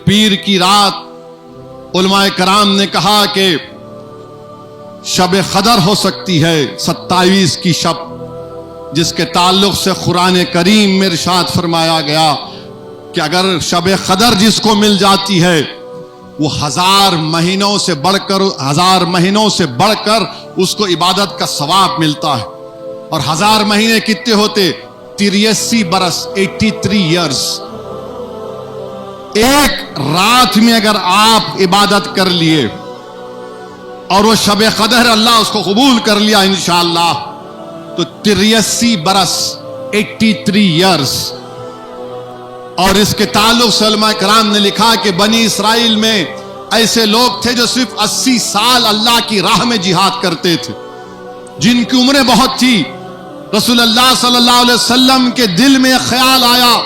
پیر کی رات علماء کرام نے کہا کہ شب قدر ہو سکتی ہے 27 کی شب، جس کے تعلق سے قرآن کریم میں ارشاد فرمایا گیا کہ اگر شب قدر جس کو مل جاتی ہے وہ 1000 مہینوں سے بڑھ کر اس کو عبادت کا ثواب ملتا ہے۔ اور 1000 مہینے کتنے ہوتے؟ 83 برس، 83 ایئرز۔ ایک رات میں اگر آپ عبادت کر لیے اور وہ شب قدر اللہ اس کو قبول کر لیا انشاءاللہ، تو 83 برس، 83 ایئرز۔ اور اس کے تعلق سے علماء کرام نے لکھا کہ بنی اسرائیل میں ایسے لوگ تھے جو صرف 80 سال اللہ کی راہ میں جہاد کرتے تھے، جن کی عمریں بہت تھی۔ رسول اللہ صلی اللہ علیہ وسلم کے دل میں خیال آیا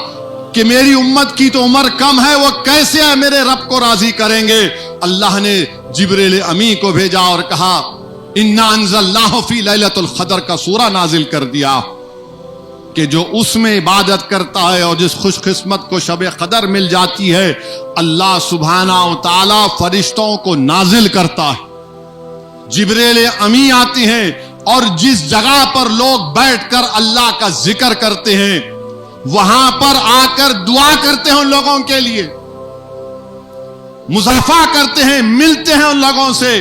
کہ میری امت کی تو عمر کم ہے، وہ کیسے میرے رب کو راضی کریں گے؟ اللہ نے جبریل امی کو بھیجا اور کہا انا انزلناہ فی لیلۃ القدر کا سورہ نازل کر دیا کہ جو اس میں عبادت کرتا ہے اور جس خوش قسمت کو شب قدر مل جاتی ہے، اللہ سبحانہ و تعالی فرشتوں کو نازل کرتا ہے، جبریل امی آتے ہیں اور جس جگہ پر لوگ بیٹھ کر اللہ کا ذکر کرتے ہیں وہاں پر آ کر دعا کرتے ہیں ان لوگوں کے لیے، مصافحہ کرتے ہیں، ملتے ہیں ان لوگوں سے۔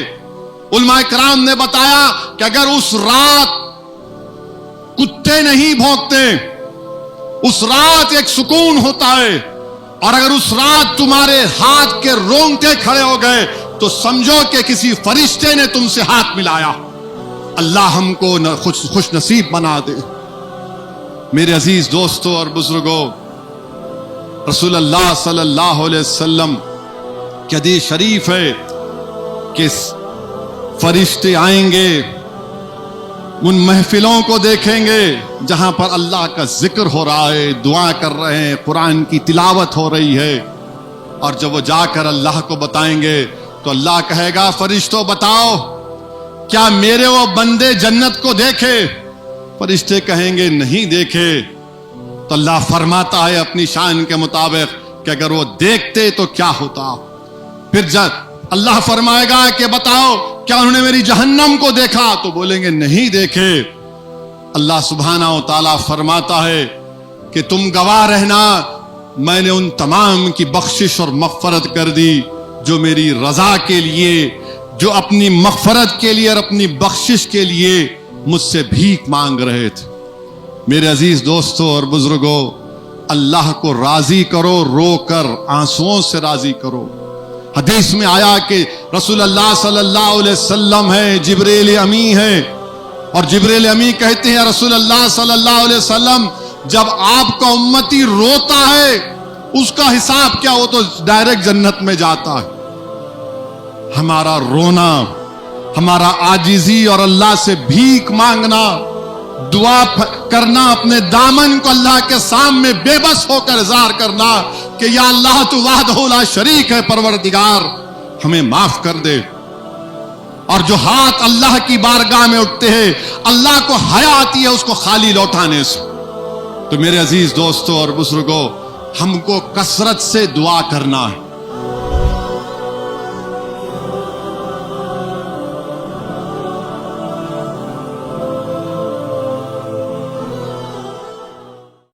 علماء کرام نے بتایا کہ اگر اس رات کتے نہیں بھونکتے، اس رات ایک سکون ہوتا ہے، اور اگر اس رات تمہارے ہاتھ کے رونگٹے کھڑے ہو گئے تو سمجھو کہ کسی فرشتے نے تم سے ہاتھ ملایا۔ اللہ ہم کو خوش نصیب بنا دے۔ میرے عزیز دوستوں اور بزرگوں، رسول اللہ صلی اللہ علیہ وسلم کی حدیث شریف ہے کہ فرشتے آئیں گے، ان محفلوں کو دیکھیں گے جہاں پر اللہ کا ذکر ہو رہا ہے، دعا کر رہے ہیں، قرآن کی تلاوت ہو رہی ہے، اور جب وہ جا کر اللہ کو بتائیں گے تو اللہ کہے گا فرشتوں بتاؤ کیا میرے وہ بندے جنت کو دیکھے؟ فرشتے کہیں گے نہیں دیکھے۔ تو اللہ فرماتا ہے اپنی شان کے مطابق کہ اگر وہ دیکھتے تو کیا ہوتا؟ پھر جب اللہ فرمائے گا کہ بتاؤ کیا انہوں نے میری جہنم کو دیکھا؟ تو بولیں گے نہیں دیکھے۔ اللہ سبحانہ و تعالیٰ فرماتا ہے کہ تم گواہ رہنا، میں نے ان تمام کی بخشش اور مغفرت کر دی جو میری رضا کے لیے، جو اپنی مغفرت کے لیے اور اپنی بخشش کے لیے مجھ سے بھیک مانگ رہے تھے۔ میرے عزیز دوستوں اور بزرگوں، اللہ کو راضی کرو، رو کر آنسوؤں سے راضی کرو۔ حدیث میں آیا کہ رسول اللہ صلی اللہ علیہ وسلم ہے، جبریل امی ہے، اور جبریل امی کہتے ہیں رسول اللہ صلی اللہ علیہ وسلم جب آپ کا امتی روتا ہے اس کا حساب کیا؟ وہ تو ڈائریکٹ جنت میں جاتا ہے۔ ہمارا رونا، ہمارا عاجزی اور اللہ سے بھیک مانگنا، دعا کرنا، اپنے دامن کو اللہ کے سامنے بے بس ہو کر اظہار کرنا کہ یا اللہ تو وحدہ لا شریک ہے، پروردگار ہمیں معاف کر دے۔ اور جو ہاتھ اللہ کی بارگاہ میں اٹھتے ہیں اللہ کو حیا آتی ہے اس کو خالی لوٹانے سے۔ تو میرے عزیز دوستوں اور بزرگوں، ہم کو کثرت سے دعا کرنا ہے۔